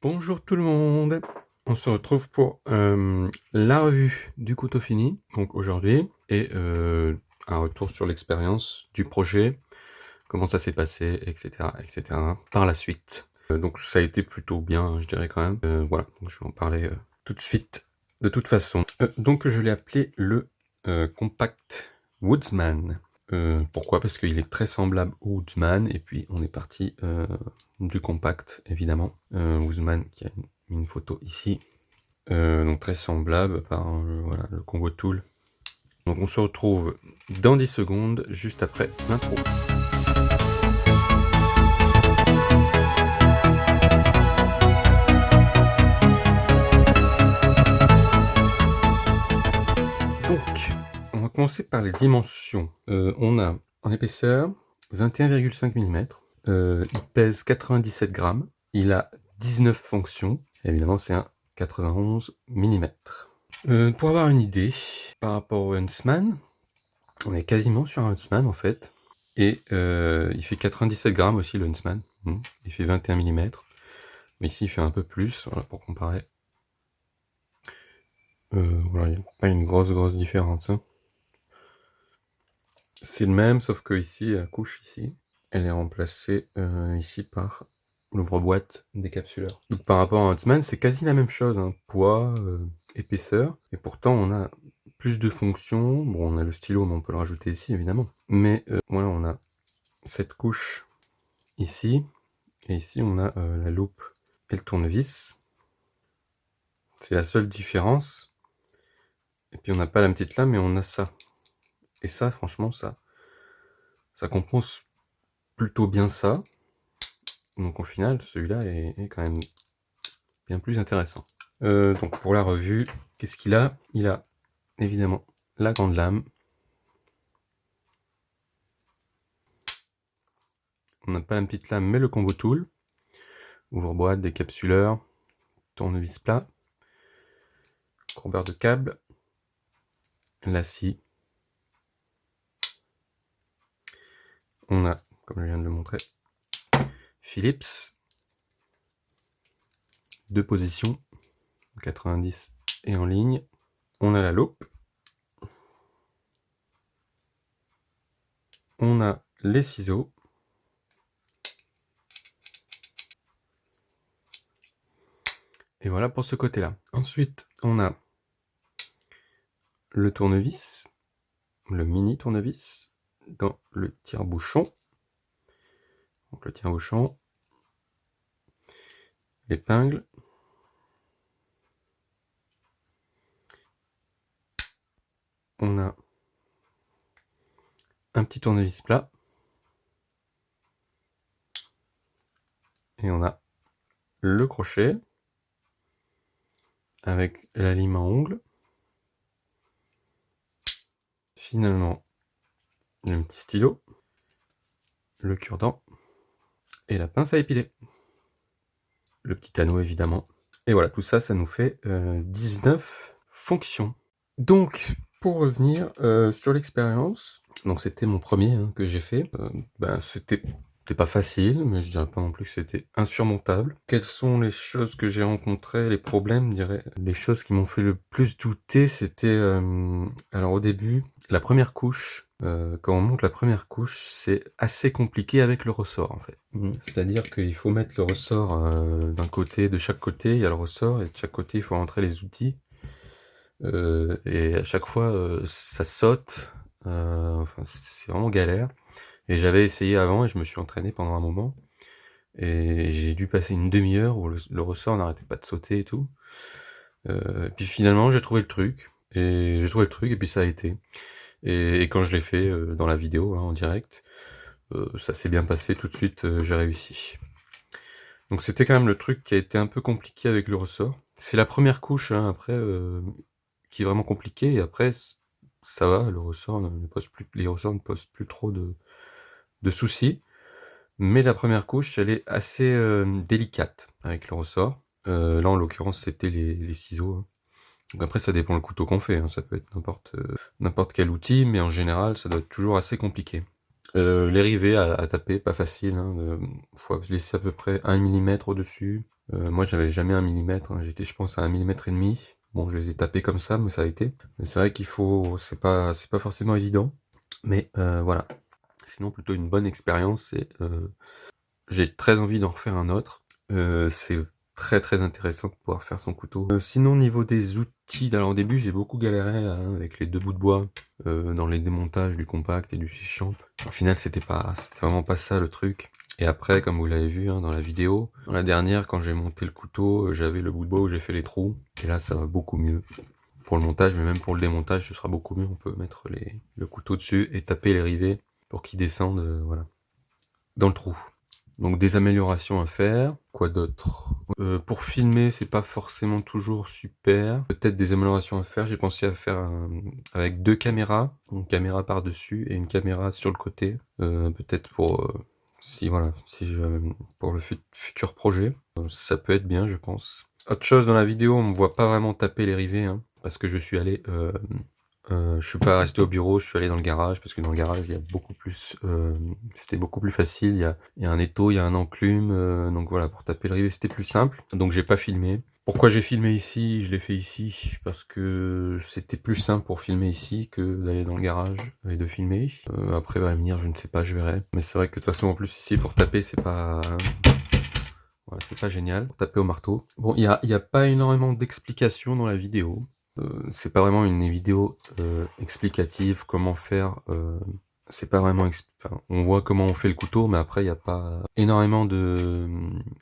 Bonjour tout le monde, on se retrouve pour la revue du couteau fini, donc aujourd'hui, et un retour sur l'expérience du projet, comment ça s'est passé, etc. par la suite. Donc ça a été plutôt bien, je dirais quand même. Voilà, donc je vais en parler tout de suite, de toute façon. Donc je l'ai appelé le Compact Woodsman. Pourquoi? Parce qu'il est très semblable au Woodsman, et puis on est parti du compact, évidemment. Woodsman qui a mis une photo ici. Donc très semblable par voilà, le combo tool. Donc on se retrouve dans 10 secondes, juste après l'intro. Donc, on va commencer par les dimensions. On a en épaisseur 21,5 mm. Il pèse 97 grammes. Il a 19 fonctions. Évidemment, c'est un 91 mm. Pour avoir une idée, par rapport au Huntsman, on est quasiment sur un Huntsman en fait. Et il fait 97 grammes aussi le Huntsman. Il fait 21 mm. Mais ici, il fait un peu plus, voilà, pour comparer. Voilà, il n'y a pas une grosse différence. Hein. C'est le même, sauf que ici, la couche ici, elle est remplacée ici par l'ouvre-boîte décapsuleur. Donc par rapport à Huntsman, c'est quasi la même chose, hein. Poids, épaisseur, et pourtant on a plus de fonctions. Bon, on a le stylo, mais on peut le rajouter ici, évidemment. Mais voilà, on a cette couche ici, et ici on a la loupe et le tournevis. C'est la seule différence. Et puis on n'a pas la petite lame, mais on a ça. Et ça, franchement, ça compense plutôt bien ça. Donc au final, celui-là est quand même bien plus intéressant. Donc pour la revue, qu'est-ce qu'il a? Il a évidemment la grande lame. On n'a pas la petite lame, mais le combo tool. Ouvre-boîte, décapsuleur, tournevis plat, courbeur de câble, la scie. On a, comme je viens de le montrer, Phillips. 2 positions, 90 et en ligne. On a la loupe. On a les ciseaux. Et voilà pour ce côté-là. Ensuite, on a le tournevis, le mini tournevis, dans le tire-bouchon. Donc le tire-bouchon, l'épingle, on a un petit tournevis plat, et on a le crochet, avec la lime à ongles, finalement le petit stylo, le cure-dent, et la pince à épiler. Le petit anneau évidemment. Et voilà, tout ça, ça nous fait 19 fonctions. Donc, pour revenir sur l'expérience, donc c'était mon premier hein, que j'ai fait. C'était pas facile, mais je dirais pas non plus que c'était insurmontable. Quelles sont les choses que j'ai rencontrées, les problèmes, je dirais. Les choses qui m'ont fait le plus douter, c'était... alors au début, la première couche, quand on monte la première couche, c'est assez compliqué avec le ressort en fait. C'est-à-dire qu'il faut mettre le ressort d'un côté, de chaque côté, il y a le ressort, et de chaque côté, il faut rentrer les outils. Et à chaque fois, ça saute. Enfin, c'est vraiment galère. Et j'avais essayé avant et je me suis entraîné pendant un moment. Et j'ai dû passer une demi-heure où le ressort n'arrêtait pas de sauter et tout. Et puis finalement, j'ai trouvé le truc. Et puis ça a été. Et quand je l'ai fait dans la vidéo, hein, en direct, ça s'est bien passé tout de suite, j'ai réussi. Donc c'était quand même le truc qui a été un peu compliqué avec le ressort. C'est la première couche, hein, après, qui est vraiment compliquée, et après, ça va, le ressort les ressorts ne posent plus trop de soucis. Mais la première couche, elle est assez délicate avec le ressort. Là, en l'occurrence, c'était les ciseaux. Hein. Donc après, ça dépend le couteau qu'on fait. Hein. Ça peut être n'importe quel outil, mais en général, ça doit être toujours assez compliqué. Les rivets à taper, pas facile, hein, faut laisser à peu près 1 millimètre au-dessus. Moi j'avais jamais 1 millimètre, hein, j'étais je pense à 1 millimètre et demi. Bon, je les ai tapés comme ça, mais ça a été. Mais c'est vrai qu'il faut, c'est pas forcément évident. Mais voilà. Sinon plutôt une bonne expérience et j'ai très envie d'en refaire un autre. C'est très intéressant de pouvoir faire son couteau. Sinon niveau des outils, alors au début j'ai beaucoup galéré hein, avec les 2 bouts de bois dans les démontages du compact et du six-champ. Au final c'était vraiment pas ça le truc. Et après, comme vous l'avez vu hein, dans la vidéo, dans la dernière quand j'ai monté le couteau, j'avais le bout de bois où j'ai fait les trous. Et là ça va beaucoup mieux. Pour le montage, mais même pour le démontage, ce sera beaucoup mieux. On peut mettre le couteau dessus et taper les rivets pour qu'ils descendent voilà, dans le trou. Donc des améliorations à faire. Quoi d'autre? Pour filmer, c'est pas forcément toujours super. Peut-être des améliorations à faire. J'ai pensé à faire avec 2 caméras, une caméra par-dessus et une caméra sur le côté. Peut-être pour pour le futur projet. Ça peut être bien, je pense. Autre chose dans la vidéo, on me voit pas vraiment taper les rivets, hein, parce que je suis allé je suis pas resté au bureau, je suis allé dans le garage, parce que dans le garage, il y a beaucoup plus, c'était beaucoup plus facile. Il y a un étau, il y a un enclume, donc voilà, pour taper le rivet, c'était plus simple. Donc j'ai pas filmé. Pourquoi j'ai filmé ici? Je l'ai fait ici, parce que c'était plus simple pour filmer ici que d'aller dans le garage et de filmer. Après, à l'avenir, je ne sais pas, je verrai. Mais c'est vrai que de toute façon, en plus, ici, pour taper, c'est pas... Voilà, c'est pas génial, taper au marteau. Bon, il y a pas énormément d'explications dans la vidéo. C'est pas vraiment une vidéo explicative, comment faire. C'est pas vraiment. Enfin, on voit comment on fait le couteau, mais après il n'y a pas énormément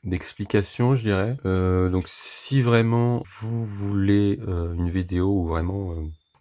d'explications, je dirais. Donc si vraiment vous voulez une vidéo où vraiment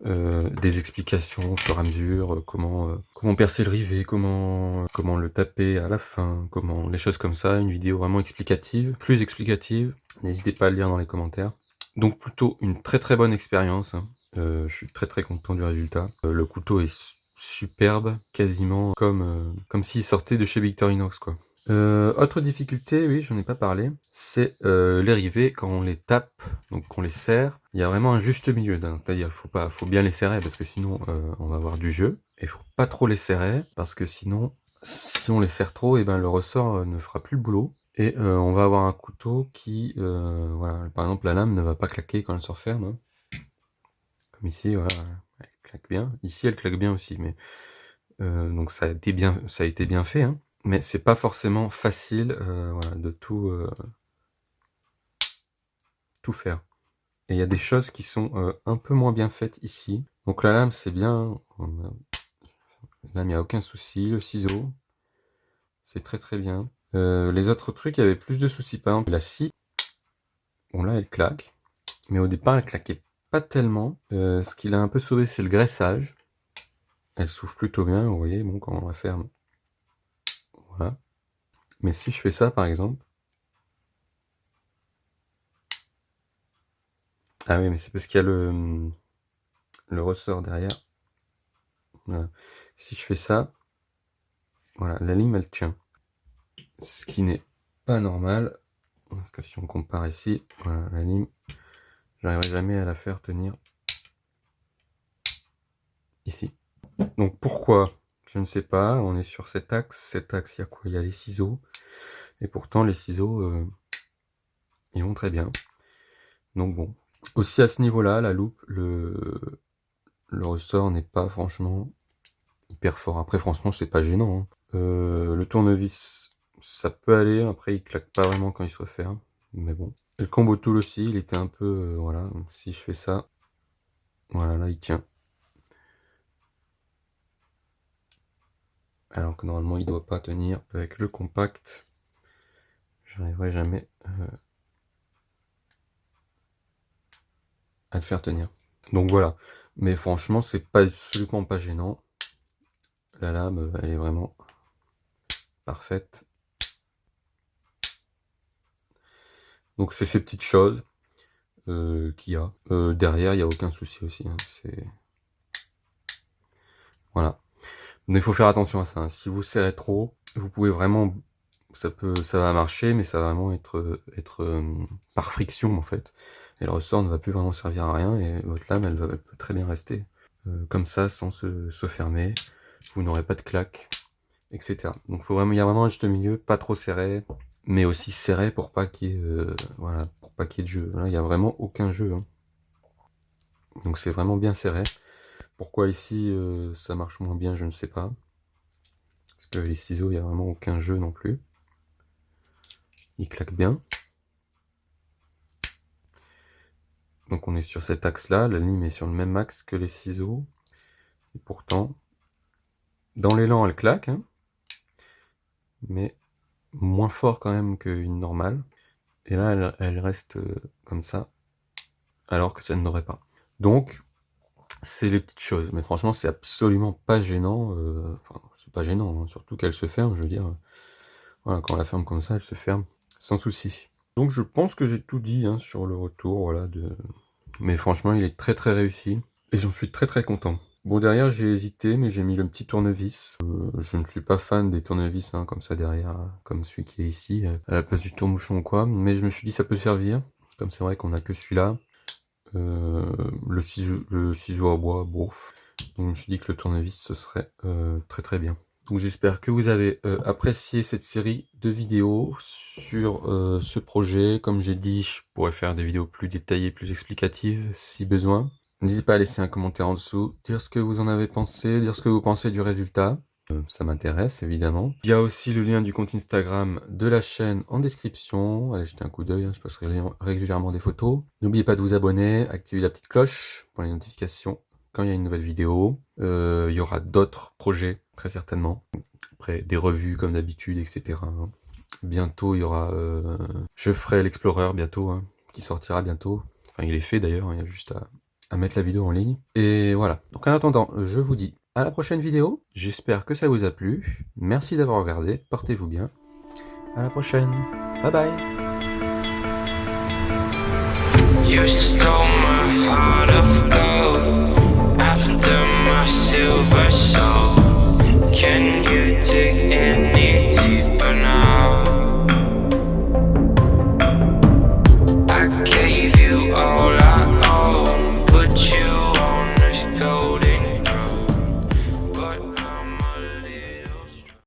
des explications au fur et à mesure, comment percer le rivet, comment le taper à la fin, comment les choses comme ça, une vidéo vraiment explicative, plus explicative, n'hésitez pas à le dire dans les commentaires. Donc plutôt une très bonne expérience, hein. Je suis très content du résultat. Le couteau est superbe, quasiment comme s'il sortait de chez Victorinox quoi. Autre difficulté, oui, j'en ai pas parlé, c'est les rivets quand on les tape, donc qu'on les serre, il y a vraiment un juste milieu, c'est-à-dire faut bien les serrer parce que sinon on va avoir du jeu, et faut pas trop les serrer parce que sinon, si on les serre trop, et ben le ressort ne fera plus le boulot, et on va avoir un couteau qui, voilà, par exemple la lame ne va pas claquer quand elle se referme, hein. Comme ici, voilà, elle claque bien, ici elle claque bien aussi, mais donc ça a été bien fait, hein. Mais c'est pas forcément facile voilà, de tout faire. Et il y a des choses qui sont un peu moins bien faites ici. Donc la lame c'est bien, la lame il n'y a aucun souci, le ciseau, c'est très bien. Les autres trucs, il y avait plus de soucis. Par exemple la scie, bon là elle claque, mais au départ elle claquait pas tellement. Ce qui l'a un peu sauvé c'est le graissage. Elle souffle plutôt bien, vous voyez, bon quand on la ferme, voilà. Mais si je fais ça par exemple, ah oui mais c'est parce qu'il y a le ressort derrière. Voilà. Si je fais ça, voilà, la lime elle tient. Ce qui n'est pas normal, parce que si on compare ici, voilà, la lime, j'arriverai jamais à la faire tenir ici. Donc pourquoi? Je ne sais pas, on est sur cet axe, il y a quoi? Il y a les ciseaux, et pourtant les ciseaux, ils vont très bien. Donc bon. Aussi à ce niveau-là, la loupe, le ressort n'est pas franchement hyper fort. Après franchement c'est pas gênant, hein. Le tournevis, ça peut aller, après il claque pas vraiment quand il se referme, mais bon. Et le combo tool aussi, il était un peu, voilà, donc si je fais ça, voilà, là il tient. Alors que normalement il doit pas tenir. Avec le compact, j'arriverai jamais à le faire tenir. Donc voilà, mais franchement c'est pas absolument pas gênant. La lame, elle est vraiment parfaite. Donc c'est ces petites choses qu'il y a. Derrière, il n'y a aucun souci aussi, hein. Voilà. Mais il faut faire attention à ça, hein. Si vous serrez trop, vous pouvez vraiment... ça va marcher, mais ça va vraiment être par friction en fait. Et le ressort ne va plus vraiment servir à rien, et votre lame, elle peut très bien rester comme ça, sans se fermer. Vous n'aurez pas de claque. etc. Donc il y a vraiment un juste milieu, pas trop serré, mais aussi serré pour pas qu'il y ait, voilà, pour pas qu'il y ait de jeu. Là, il n'y a vraiment aucun jeu, hein. Donc c'est vraiment bien serré. Pourquoi ici ça marche moins bien, je ne sais pas. Parce que les ciseaux, il n'y a vraiment aucun jeu non plus. Ils claquent bien. Donc on est sur cet axe-là, la lime est sur le même axe que les ciseaux. Et pourtant, dans l'élan, elle claque, hein, mais moins fort quand même qu'une normale. Et là, elle reste comme ça, alors que ça ne devrait pas. Donc, c'est les petites choses. Mais franchement, c'est absolument pas gênant. Enfin, c'est pas gênant, hein, surtout qu'elle se ferme, je veux dire. Voilà, quand on la ferme comme ça, elle se ferme sans souci. Donc je pense que j'ai tout dit hein, sur le retour, voilà. Mais franchement, il est très très réussi. Et j'en suis très très content. Bon, derrière, j'ai hésité, mais j'ai mis le petit tournevis. Je ne suis pas fan des tournevis, hein, comme ça derrière, comme celui qui est ici, à la place du tourne-bouchon ou quoi. Mais je me suis dit, ça peut servir. Comme c'est vrai qu'on a que celui-là. Le ciseau à bois, bon. Donc je me suis dit que le tournevis, ce serait très très bien. Donc j'espère que vous avez apprécié cette série de vidéos sur ce projet. Comme j'ai dit, je pourrais faire des vidéos plus détaillées, plus explicatives si besoin. N'hésitez pas à laisser un commentaire en dessous, dire ce que vous en avez pensé, dire ce que vous pensez du résultat. Ça m'intéresse évidemment. Il y a aussi le lien du compte Instagram de la chaîne en description. Allez jeter un coup d'œil, hein, je poste régulièrement des photos. N'oubliez pas de vous abonner, activer la petite cloche pour les notifications quand il y a une nouvelle vidéo. Il y aura d'autres projets, très certainement. Après, des revues comme d'habitude, etc. Bientôt, il y aura... je ferai l'Explorer bientôt, hein, qui sortira bientôt. Enfin, il est fait d'ailleurs, hein, il y a juste à mettre la vidéo en ligne. Et voilà. Donc en attendant, je vous dis à la prochaine vidéo. J'espère que ça vous a plu. Merci d'avoir regardé. Portez-vous bien. À la prochaine. Bye bye. You stole my heart of gold after my silver soul. Can